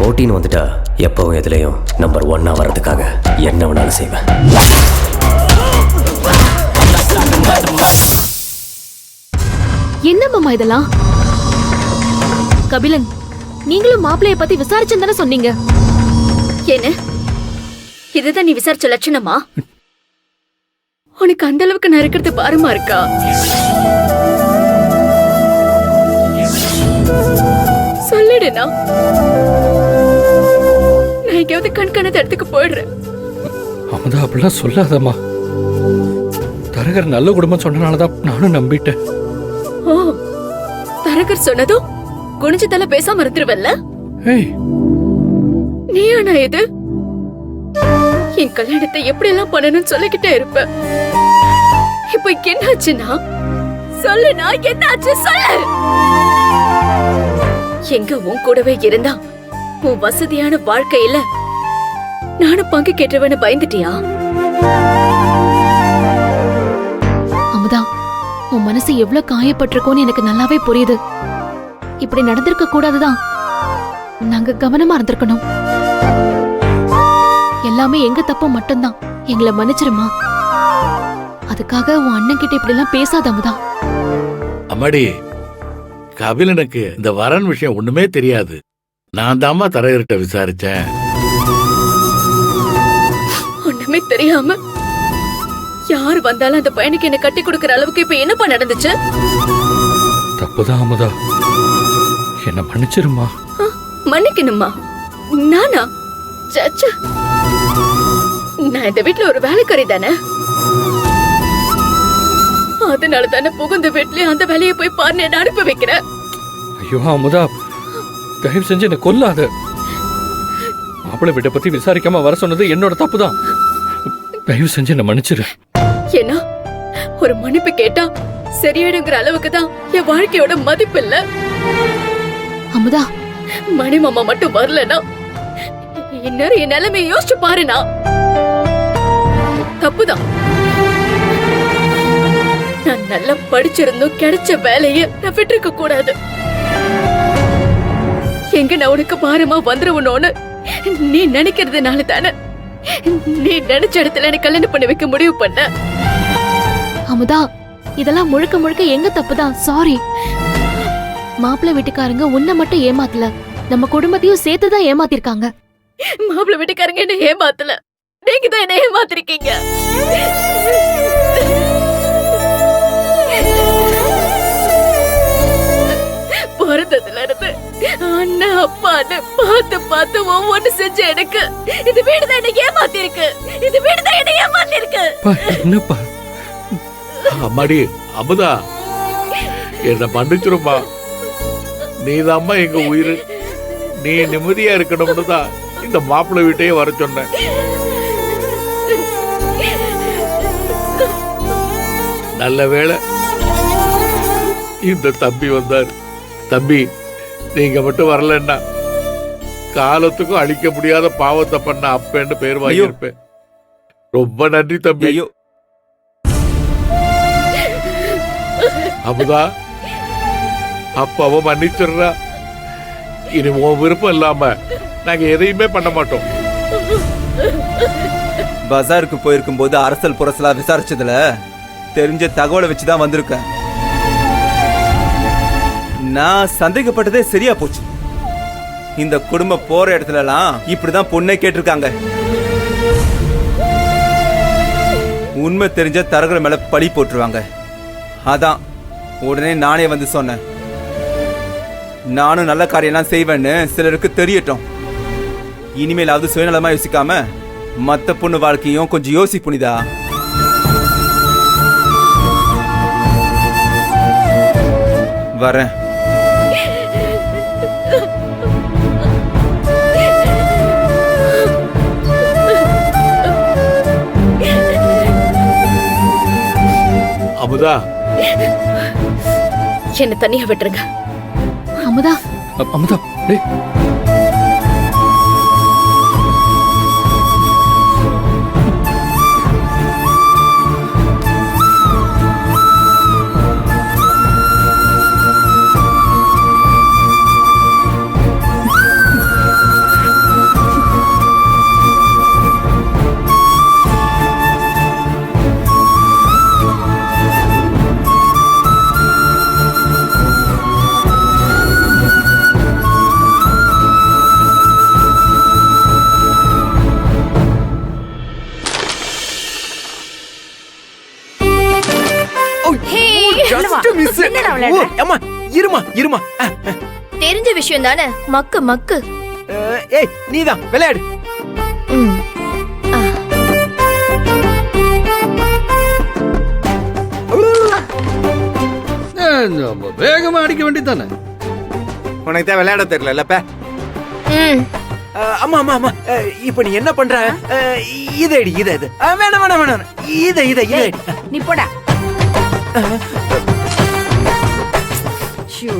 போட்டின்னு வந்துட்டா எப்பவும் எதுலையும் நம்பர் 1 வர்றதுக்காக என்ன வேணாலும் செய்வேன். என்ன மாமா இதெல்லாம்? கபிலன், நீங்களும் மாப்பிளைய பத்தி விசாரிச்சுன்னு தானே சொன்னீங்க. என்ன இதுதான் நீ விசாரிச்ச லட்சணமா? உனக்கு அந்த அளவுக்கு நறுக்கிறது பாரமா இருக்கா? சொல்லிடுனா நான் எங்கேயாவது கண்காணாத இடத்துக்கு போயிடுறேன். அமுதா அப்படிலாம் சொல்லாதம்மா. தரகர் நல்ல குடும்பம் சொன்னனாலதான் நானும் நம்பிட்டேன். ஓ, தரகர் சொன்னதும் குனிஞ்சதால பேசாம இருந்துருவல்ல? நீ ஆனா இது என் கல்யாணத்தை எப்படி எல்லாம் பண்ணணும்னு சொல்லிக்கிட்டே இருப்ப. இப்ப என்னாச்சுன்னா சொல்லுனா என்னாச்சு சொல்லு. எங்க உன் கூடவே இருந்தா உன் வசதியான வாழ்க்கையில நானும் பங்கு கேட்டவன பயந்துட்டியா? அமுதா, உன் மனசு எவ்வளவு காயப்பட்டிருக்கோன்னு எனக்கு நல்லாவே புரியுது. இப்படி நடந்திருக்க கூடாதுதான். நாங்க கவனமா இருந்திருக்கணும். எல்லாமே எங்க தப்பு மட்டும்தான். எங்களை மன்னிச்சிருமா. அதுக்காக உன் அண்ணன் கிட்ட இப்படி எல்லாம் பேசாத அமுதா. அம்மாடி, கபிலனுக்கு இந்த வரன் விஷயம் ஒண்ணுமே தெரியாது. நான் தாம்மா தரகர்கிட்ட விசாரிச்சேன். ஒண்ணுமே தெரியாம யார் வந்தாலும் அந்த பையனுக்கு என்ன கட்டி கொடுக்கற அளவுக்கு இப்ப என்னப்பா நடந்துச்சு? தப்புதான் அமுதா, என்ன மன்னிச்சிருமா. மன்னிக்கணுமா? நானா? சச்சா, நான் இந்த வீட்டுல ஒரு வேலைக்காரி தானே. அதனால தானே புகுந்த வீட்லயே அந்த வேலையை போய் பாருன்னு என்ன அனுப்பி வைக்கிறேன். ஐயோ அமுதா, தயவு செஞ்சு என்ன கொல்லாத. மாப்பிள்ளை வீட்டை பத்தி விசாரிக்காம வர சொன்னது என்னோட தப்புதான். தயவு செஞ்சு என்ன மன்னிச்சிரு. ஏன்னா ஒரு மன்னிப்பு கேட்டா சரியாடுங்கிற அளவுக்கு தான் என் வாழ்க்கையோட மதிப்பு இல்ல. அமுதா, மணி மாமா மட்டும் வரலனா இந்நேரம் என் நிலைமையை யோசிச்சு பாருனா. தப்புதான். நான் நல்லா படிச்சிருந்தும் கிடைச்ச வேலைய நான் விட்டுருக்க கூடாது. எங்க நான் உனக்கு பாரமா வந்துருவனோன்னு நீ நினைக்கிறதுனால தானே நீ நினைச்ச இடத்துல எனக்கு கல்யாணம் பண்ணி வைக்க முடிவு பண்ண. அமுதா, இதெல்லாம் முழுக்க முழுக்க எங்க தப்புதான். சாரி. மாப்பிள்ளை வீட்டுக்காரங்க உன்னை மட்டும் ஏமாத்தல, நம்ம குடும்பத்தையும் சேர்த்துதான் ஏமாத்திருக்காங்க. மாப்பிள்ளை வீட்டுக்காரங்க என்ன ஏமாத்தல, நீங்க தான் என்ன ஏமாத்திருக்கீங்க. பிறந்ததுல இருந்து அண்ணா அப்பான்னு பார்த்து பார்த்து ஒவ்வொன்னு செஞ்ச எனக்கு இது வீடுதான் என்ன ஏமாத்தி இருக்கு. இது வீடுதான் என்ன ஏமாத்தி இருக்கு. என்னப்பா? அம்மாடி, அமுதா, என்ன மன்னிச்சிருமா. நீதாம்மா எங்க உயிர். நீ நிம்மதியா இருக்கணும்னு தான் இந்த மாப்பிள்ளை வீட்டையே வர சொன்னேன். நல்ல வேளை இந்த தம்பி வந்தார். தம்பி, நீங்க மட்டும் வரலன்னா காலத்துக்கும் அழிக்க முடியாத பாவத்தை பண்ண அப்பன்னு பேர் வாங்கியிருப்பேன். ரொம்ப நன்றி தம்பி. ஐயோ அமுதா, அப்பாவும் மன்னிச்சிடுறா. இனி உன் விருப்பம் இல்லாம நாங்க எதையுமே பண்ண மாட்டோம். பஜாருக்கு போயிருக்கும் போது அரசல் புரசலா விசாரிச்சதுல தெரிஞ்ச தகவலை வச்சுதான் வந்திருக்கேன். நான் சந்தேகப்பட்டதே சரியா போச்சு. இந்த குடும்பம் போற இடத்துல எல்லாம் இப்படிதான் பொண்ணை கேட்டிருக்காங்க. உண்மை தெரிஞ்ச தரகர் மேல பழி போட்டுருவாங்க. அதான் உடனே நானே வந்து சொன்னேன். நானும் நல்ல காரியம்லாம் செய்வேன்னு சிலருக்கு தெரியட்டும். இனிமேலாவது சுயநலமா யோசிக்காம மத்த பொண்ணு வாழ்க்கையும் கொஞ்சம் யோசி புனிதா. வரேன். அமுதா, என்ன தனியா விட்டுருங்க. அமுதா, அமுதா, டேய். என்னடா விளையாடுற? அம்மா இருமா இருமா தெரிஞ்ச விஷயம் தானே, மக்கு மக்கு. ஏய் நீதான் விளையாடு. வேகமா அடிக்க வேண்டியதானே. உனக்கு தான் விளையாட தெரியலப்ப. அம்மா அம்மா அம்மா இப்ப நீ என்ன பண்ற? இதை அடி இதை இது வேணாம் வேணாம் வேணாம் இதை இதை இதை அடி. நீ போடா. ஷூ.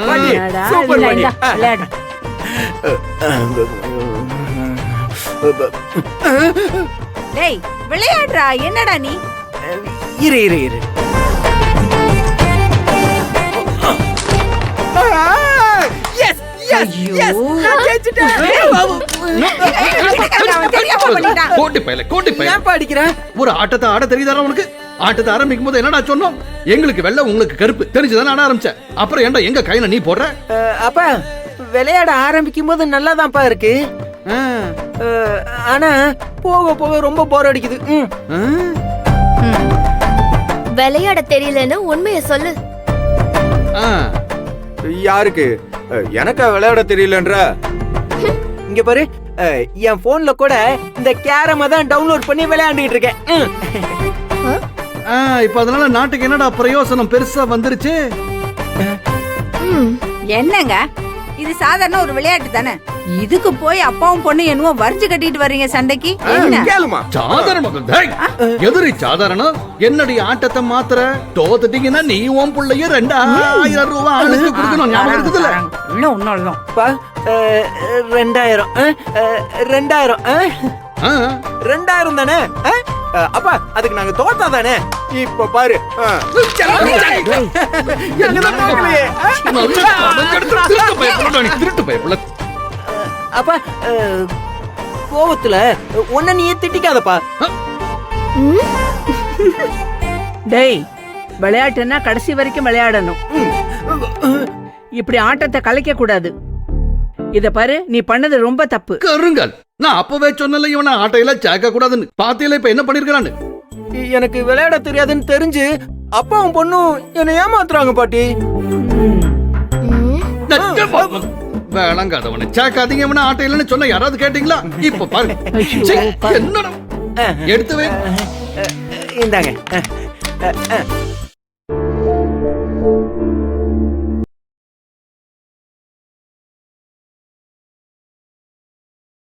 பாட்டி, என்னடா, சூப்பர் இல்ல, பாட்டி. இந்தா, விளையாடு. டேய் விளையாடுறா. என்னடா நீ? இரு இரு இரு. எஸ் எஸ் எஸ் நான் ஜெயிச்சிட்டேன். அவன் தெரியாம பண்ணிட்டான். கோட்டி பையல ஏன்பா அடிக்கிற? ஒரு ஆட்டத்தை ஆட தெரியுதாரா உனக்கு? ஆட்டத்தை ஆரம்பிக்கும் போது என்னடா சொன்னோம்? எங்களுக்கு வெள்ளை உங்களுக்கு கருப்பு தெரிஞ்சுதானே ஆட ஆரம்பிச்ச. அப்புறம் ஏன்டா எங்க கையில நீ போடுற? அப்ப விளையாட ஆரம்பிக்கும் போது நல்லாதான்ப்பா இருக்கு. ஆனா போக போக ரொம்ப போர் அடிக்குது. விளையாட தெரியலன்னு உண்மையை சொல்லு. யாருக்கு? எனக்கு விளையாட தெரியலன்ற. இங்க பாரு, என் போன்ல கூட இந்த கேரம தான் டவுன்லோட் பண்ணி விளையாண்டுட்டு இருக்கேன். இப்ப அதனால நாட்டுக்கு என்னடா பிரயோசனம் பெருசா வந்துருச்சு? என்னங்க இது சாதாரண ஒரு விளையாட்டு தானே. இதுக்கு போய் அப்பாவும் பொண்ணு என்னவோ வரிஞ்சு கட்டிட்டு வர்றீங்க சண்டைக்கு. என்ன கேளுமா. எதிரி சாதாரணம் என்னடி ஆட்டத்தை மாத்திர தோத்துட்டீங்கன்னா நீ உன் பிள்ளைய 2000 ரூபாய் ஆளுக்கு கொடுக்கணும். ஞாபகம் இருக்குதுல்ல? இன்னும் ஒன்னும் 2000 2000 தானே? அப்பா அதுக்கு நாங்க தோத்தா தானே? இப்ப பாரு. அப்பா கோவத்துல உன்ன நீயே திட்டிக்காதப்பா. டேய் விளையாட்டுன்னா கடைசி வரைக்கும் விளையாடணும். இப்படி ஆட்டத்தை கலைக்க கூடாது. இத பாரு, நீ பண்ணது ரொம்ப தப்பு. கருங்கல், நான் அப்பவே சொன்னல இவனை ஆட்டையில சேர்க்க கூடாதுன்னு. பாத்தியில இப்ப என்ன பண்ணிருக்கான்னு? எனக்கு விளையாட தெரியாதுன்னு தெரிஞ்சு அப்பாவும் பொண்ணும் என்ன ஏமாத்துறாங்க பாட்டி. வேளங்காதவனை சேர்க்காதீங்க இவனை ஆட்டையிலன்னு சொன்ன யாராவது கேட்டீங்களா? இப்ப பாரு என்னடா எடுத்துவே இந்தாங்க.